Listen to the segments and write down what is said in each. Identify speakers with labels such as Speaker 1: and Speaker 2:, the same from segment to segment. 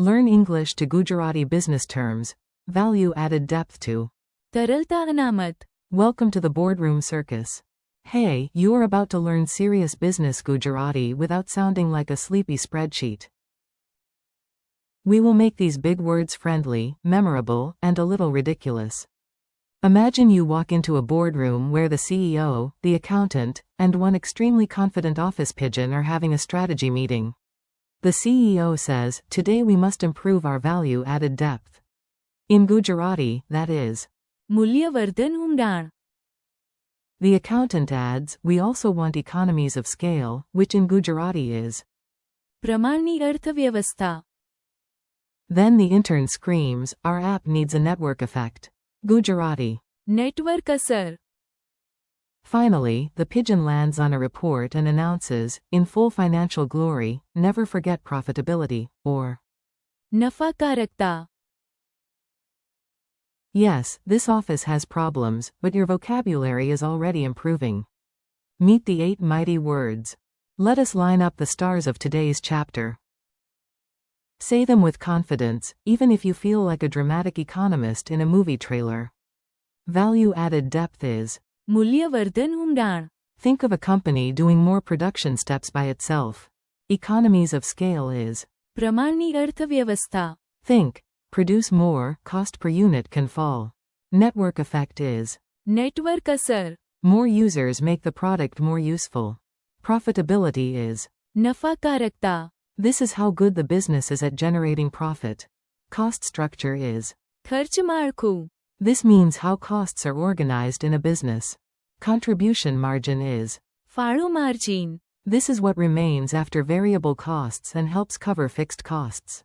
Speaker 1: Learn English to Gujarati business terms. Value added depth to.
Speaker 2: तरलता अनामत.
Speaker 1: Welcome to the boardroom circus. Hey, you are about to learn serious business Gujarati without sounding like a sleepy spreadsheet. We will make these big words friendly, memorable, and a little ridiculous. Imagine you walk into a boardroom where the CEO, the accountant, and one extremely confident office pigeon are having a strategy meeting. The CEO says, "Today we must improve our value-added depth." In Gujarati, that is,
Speaker 2: मूल्यवर्धन ઊંડાણ.
Speaker 1: The accountant adds, "We also want economies of scale," which in Gujarati is.
Speaker 2: પ્રમાણની અર્થવ્યવસ્થા.
Speaker 1: Then the intern screams, "Our app needs a network effect." Gujarati.
Speaker 2: Network અસર.
Speaker 1: Finally, the pigeon lands on a report and announces, in full financial glory, "Never forget profitability," or
Speaker 2: નફાકારકતા.
Speaker 1: Yes, this office has problems, but your vocabulary is already improving. Meet the 8 mighty words. Let us line up the stars of today's chapter. Say them with confidence, even if you feel like a dramatic economist in a movie trailer. Value-added depth is.
Speaker 2: મૂલ્યવર્ધન ઊંડાણ.
Speaker 1: Think of a company doing more production steps by itself. Economies of scale is.
Speaker 2: પ્રમાણની અર્થવ્યવસ્થા.
Speaker 1: Think. Produce more, cost per unit can fall. Network effect is.
Speaker 2: Network અસર.
Speaker 1: More users make the product more useful. Profitability is.
Speaker 2: નફાકારકતા.
Speaker 1: This is how good the business is at generating profit. Cost structure is.
Speaker 2: ખર્ચ માળખું.
Speaker 1: This means how costs are organized in a business. Contribution margin is.
Speaker 2: ફાળો margin.
Speaker 1: This is what remains after variable costs and helps cover fixed costs.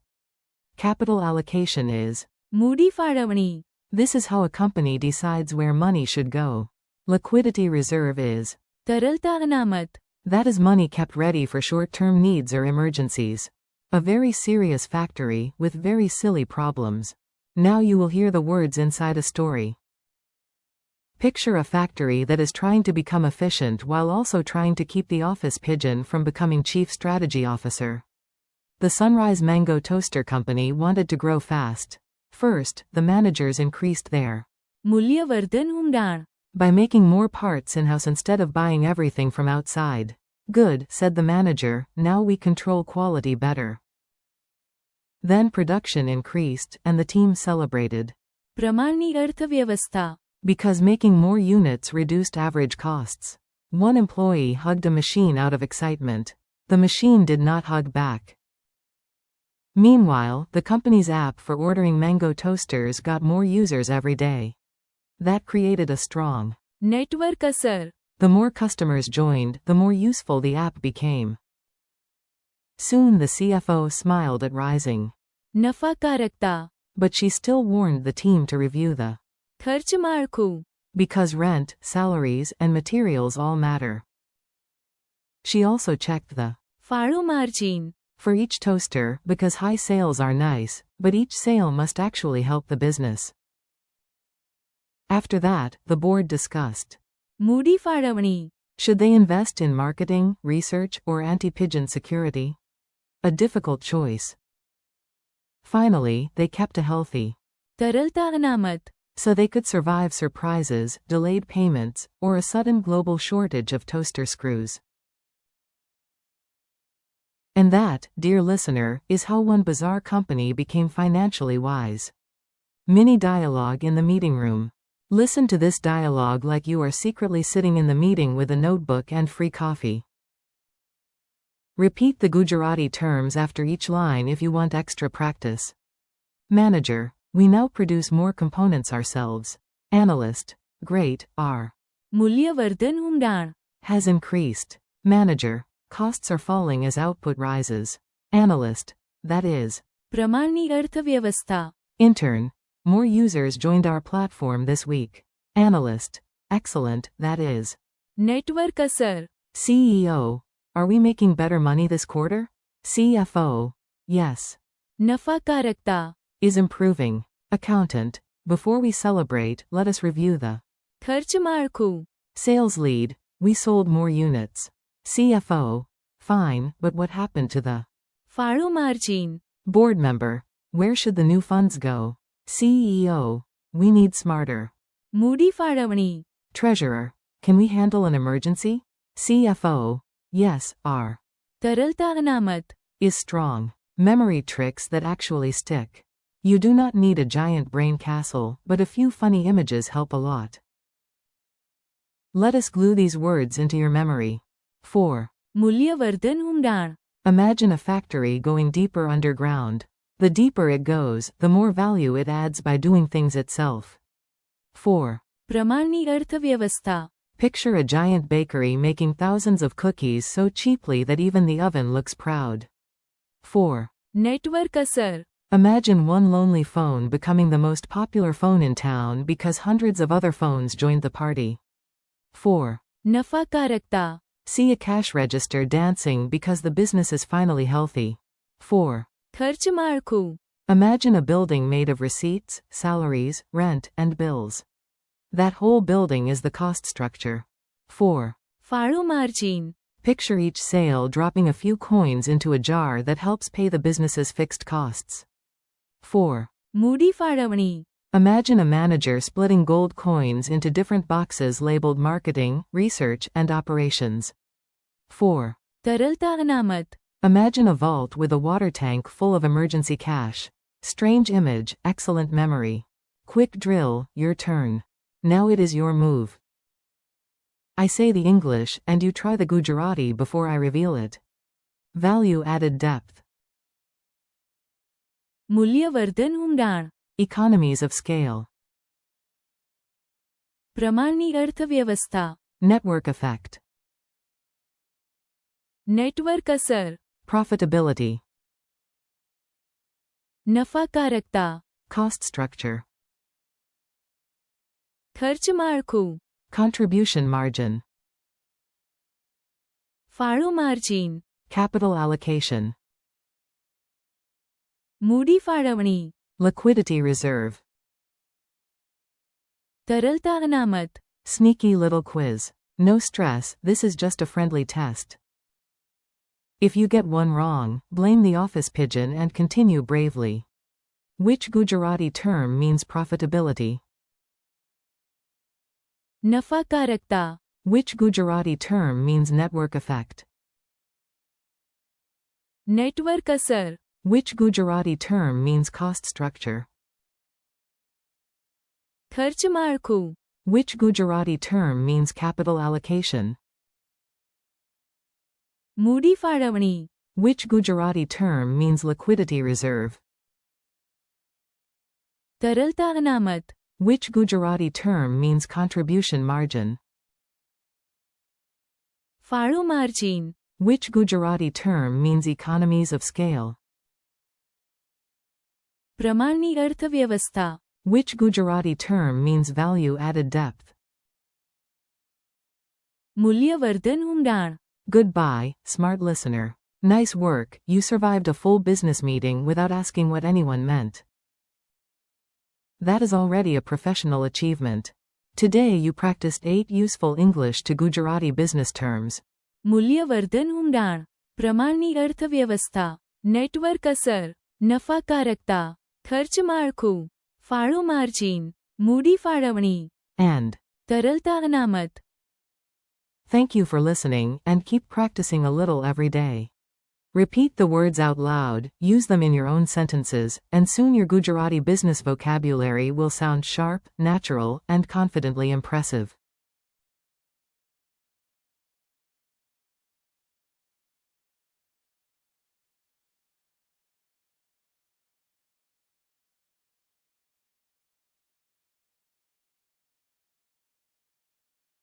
Speaker 1: Capital allocation is.
Speaker 2: મૂડી ફાળવણી.
Speaker 1: This is how a company decides where money should go. Liquidity reserve is.
Speaker 2: तरलता अनामत.
Speaker 1: That is money kept ready for short-term needs or emergencies. A very serious factory with very silly problems. Now you will hear the words inside a story. Picture a factory that is trying to become efficient while also trying to keep the office pigeon from becoming chief strategy officer. The Sunrise Mango Toaster Company wanted to grow fast. First, the managers increased their
Speaker 2: મૂલ્યવર્ધન ઊંડાણ.
Speaker 1: by making more parts in-house instead of buying everything from outside. Good, said the manager, now we control quality better. Then production increased, and the team celebrated.
Speaker 2: પ્રમાણની અર્થવ્યવસ્થા.
Speaker 1: Because making more units reduced average costs. One employee hugged a machine out of excitement. The machine did not hug back. Meanwhile, the company's app for ordering mango toasters got more users every day. That created a strong
Speaker 2: network અસર.
Speaker 1: The more customers joined, the more useful the app became. Soon the CFO smiled at rising.
Speaker 2: નફાકારકતા.
Speaker 1: But she still warned the team to review the
Speaker 2: ખર્ચ માળખું.
Speaker 1: because rent, salaries, and materials all matter. She also checked the
Speaker 2: ફાળો margin.
Speaker 1: for each toaster, because high sales are nice, but each sale must actually help the business. After that, the board discussed.
Speaker 2: મૂડી ફાળવણી.
Speaker 1: Should they invest in marketing, research, or anti-pigeon security? A difficult choice. Finally, they kept a healthy.
Speaker 2: तरलता अनामत.
Speaker 1: So they could survive surprises, delayed payments, or a sudden global shortage of toaster screws. And that, dear listener, is how one bizarre company became financially wise. Mini dialogue in the meeting room. Listen to this dialogue like you are secretly sitting in the meeting with a notebook and free coffee. Repeat the Gujarati terms after each line if you want extra practice. Manager, we now produce more components ourselves. Analyst, great, our
Speaker 2: મૂલ્યવર્ધન ઊંડાણ.
Speaker 1: has increased. Manager, costs are falling as output rises. Analyst, that is.
Speaker 2: પ્રમાણની અર્થવ્યવસ્થા.
Speaker 1: Intern, more users joined our platform this week. Analyst, excellent, that is.
Speaker 2: Network અસર.
Speaker 1: CEO, are we making better money this quarter? CFO, yes.
Speaker 2: નફાકારકતા.
Speaker 1: Is improving. Accountant, before we celebrate, let us review the
Speaker 2: ખર્ચ માળખું.
Speaker 1: sales lead, we sold more units. CFO, fine, but what happened to the
Speaker 2: ફાળો margin.
Speaker 1: Board member. Where should the new funds go? CEO. We need smarter.
Speaker 2: મૂડી ફાળવણી.
Speaker 1: Treasurer. Can we handle an emergency? CFO. Yes, R.
Speaker 2: તરલતા અનામત.
Speaker 1: Is strong. Memory tricks that actually stick. You do not need a giant brain castle, but a few funny images help a lot. Let us glue these words into your memory. 4.
Speaker 2: મૂલ્યવર્ધન ઊંડાણ.
Speaker 1: Imagine a factory going deeper underground. The deeper it goes, the more value it adds by doing things itself. 4.
Speaker 2: પ્રમાણની અર્થવ્યવસ્થા.
Speaker 1: Picture a giant bakery making thousands of cookies so cheaply that even the oven looks proud. 4.
Speaker 2: Network અસર.
Speaker 1: Imagine one lonely phone becoming the most popular phone in town because hundreds of other phones joined the party. 4.
Speaker 2: નફાકારકતા.
Speaker 1: See a cash register dancing because the business is finally healthy. 4.
Speaker 2: ખર્ચ માળખું.
Speaker 1: Imagine a building made of receipts, salaries, rent, and bills. That whole building is the cost structure. 4.
Speaker 2: ફાળો margin.
Speaker 1: Picture each sale dropping a few coins into a jar that helps pay the business's fixed costs. 4.
Speaker 2: મૂડી ફાળવણી.
Speaker 1: Imagine a manager splitting gold coins into different boxes labeled marketing, research, and operations. 4.
Speaker 2: તરલતા અનામત.
Speaker 1: Imagine a vault with a water tank full of emergency cash. Strange image, excellent memory. Quick drill, your turn. Now it is your move. I say the English, and you try the Gujarati before I reveal it. Value added depth.
Speaker 2: મૂલ્યવર્ધન ઊંડાણ.
Speaker 1: Economies of scale.
Speaker 2: પ્રમાણની અર્થવ્યવસ્થા.
Speaker 1: Network effect.
Speaker 2: Network અસર.
Speaker 1: Profitability.
Speaker 2: નફાકારકતા.
Speaker 1: Cost structure.
Speaker 2: ખર્ચ માળખું.
Speaker 1: Contribution margin.
Speaker 2: ફાળો margin.
Speaker 1: Capital allocation.
Speaker 2: મૂડી ફાળવણી.
Speaker 1: Liquidity reserve.
Speaker 2: તરલતા અનામત.
Speaker 1: Sneaky little quiz. No stress, this is just a friendly test. If you get one wrong, blame the office pigeon and continue bravely. Which Gujarati term means profitability?
Speaker 2: નફાકારકતા.
Speaker 1: Which Gujarati term means network effect?
Speaker 2: Network અસર.
Speaker 1: Which Gujarati term means cost structure?
Speaker 2: ખર્ચ માળખું.
Speaker 1: Which Gujarati term means capital allocation?
Speaker 2: મૂડી ફાળવણી.
Speaker 1: Which Gujarati term means liquidity reserve?
Speaker 2: તરલતા અનામત.
Speaker 1: Which Gujarati term means contribution margin?
Speaker 2: ફાળો margin.
Speaker 1: Which Gujarati term means economies of scale?
Speaker 2: પ્રમાણની અર્થવ્યવસ્થા.
Speaker 1: Which Gujarati term means value added depth?
Speaker 2: મૂલ્યવર્ધન ઊંડાણ.
Speaker 1: Goodbye, smart listener. Nice work, you survived a full business meeting without asking what anyone meant. That is already a professional achievement. Today you practiced 8 useful English to Gujarati business terms.
Speaker 2: મૂલ્યવર્ધન ઊંડાણ. પ્રમાણની અર્થવ્યવસ્થા. Network અસર. નફાકારકતા. ખર્ચ માળખું. ફાળો margin. મૂડી ફાળવણી.
Speaker 1: And
Speaker 2: તરલતા અનામત.
Speaker 1: thank you for listening, and keep practicing a little every day. Repeat the words out loud, use them in your own sentences, and soon your Gujarati business vocabulary will sound sharp, natural, and confidently impressive.